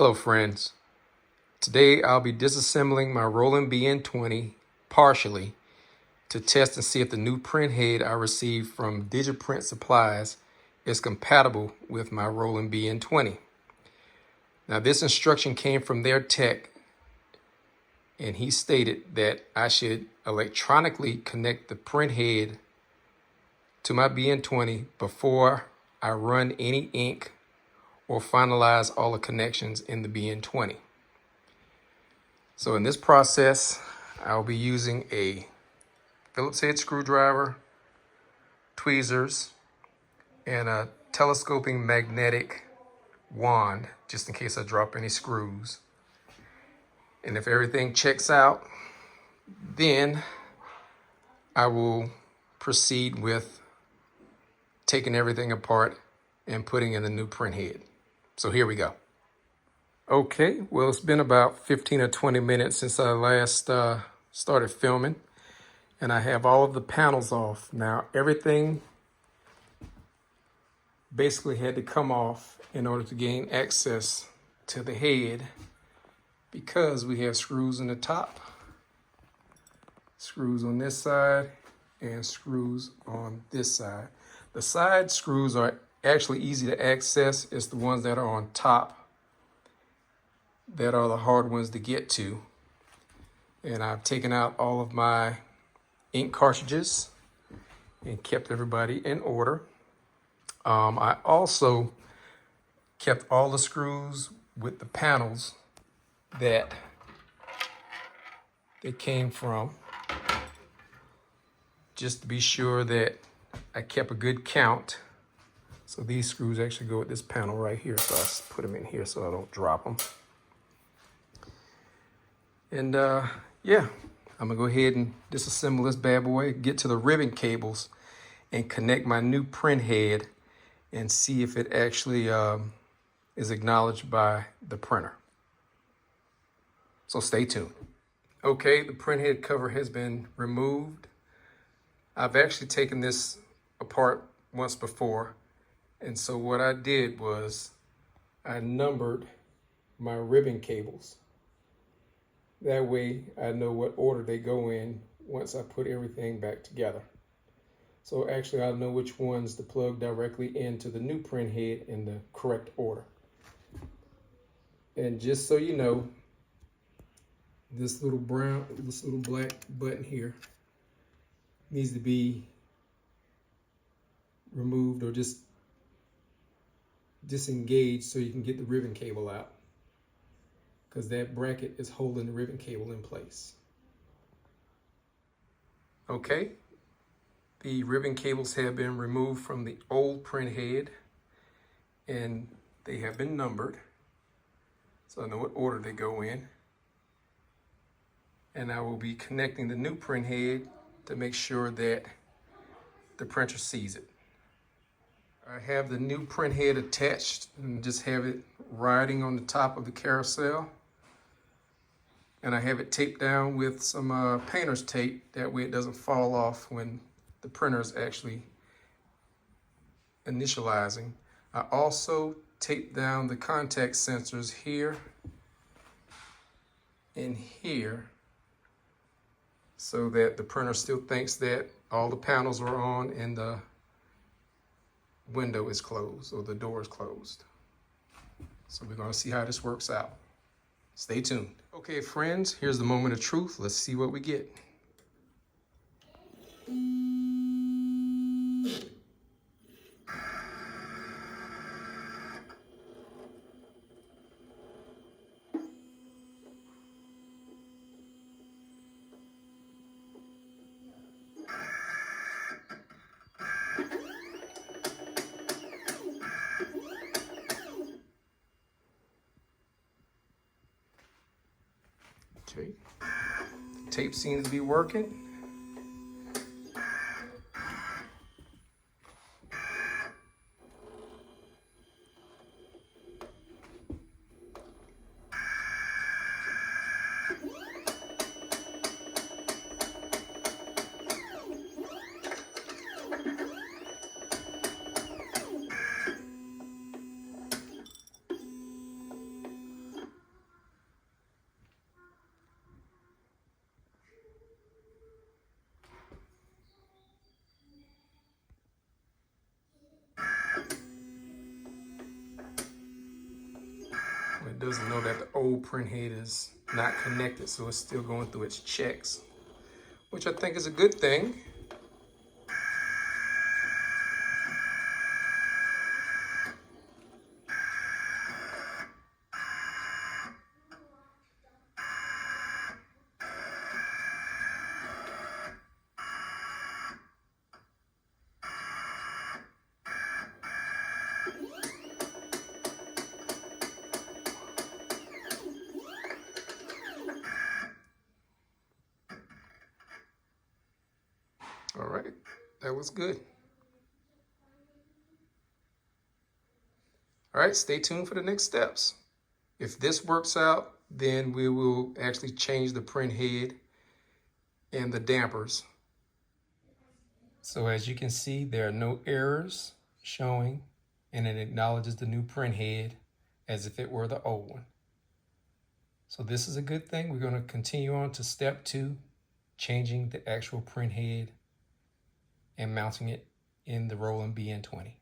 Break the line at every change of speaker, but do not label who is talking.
Hello friends, today I'll be disassembling my Roland BN-20 partially to test and see if the new print head I received from Digiprint Supplies is compatible with my Roland BN-20. Now this instruction came from their tech and he stated that I should electronically connect the print head to my BN-20 before I run any ink or finalize all the connections in the BN-20. So in this process, I'll be using a Phillips head screwdriver, tweezers, and a telescoping magnetic wand, just in case I drop any screws. And if everything checks out, then I will proceed with taking everything apart and putting in the new print head. So here we go. Okay, well, it's been about 15 or 20 minutes since I last started filming, and I have all of the panels off. Now, everything basically had to come off in order to gain access to the head because we have screws in the top, screws on this side, and screws on this side. The side screws are actually easy to access. It's the ones that are on top that are the hard ones to get to. And I've taken out all of my ink cartridges and kept everybody in order. I also kept all the screws with the panels that they came from, just to be sure that I kept a good count. So these screws actually go with this panel right here. So I put them in here so I don't drop them. And yeah, I'm gonna go ahead and disassemble this bad boy, get to the ribbon cables and connect my new print head and see if it actually is acknowledged by the printer. So stay tuned. Okay, the print head cover has been removed. I've actually taken this apart once before. And so what I did was I numbered my ribbon cables. That way I know what order they go in once I put everything back together. So actually I'll know which ones to plug directly into the new print head in the correct order. And just so you know, this little black button here needs to be removed or just disengaged so you can get the ribbon cable out, because that bracket is holding the ribbon cable in place. Okay, the ribbon cables have been removed from the old print head and they have been numbered, so I know what order they go in. And I will be connecting the new print head to make sure that the printer sees it. I have the new print head attached and just have it riding on the top of the carousel. And I have it taped down with some painter's tape. That way it doesn't fall off when the printer is actually initializing. I also taped down the contact sensors here and here so that the printer still thinks that all the panels are on and the window is closed or the door is closed. So we're going to see how this works out. Stay tuned. Okay, friends, here's the moment of truth. Let's see what we get. Okay, the tape seems to be working. doesn't know that the old printhead is not connected, so it's still going through its checks, which I think is a good thing. All right, that was good. All right, stay tuned for the next steps. If this works out, then we will actually change the print head and the dampers. So as you can see, there are no errors showing, and it acknowledges the new print head as if it were the old one. So this is a good thing. We're going to continue on to step 2, changing the actual print head and mounting it in the Roland BN-20.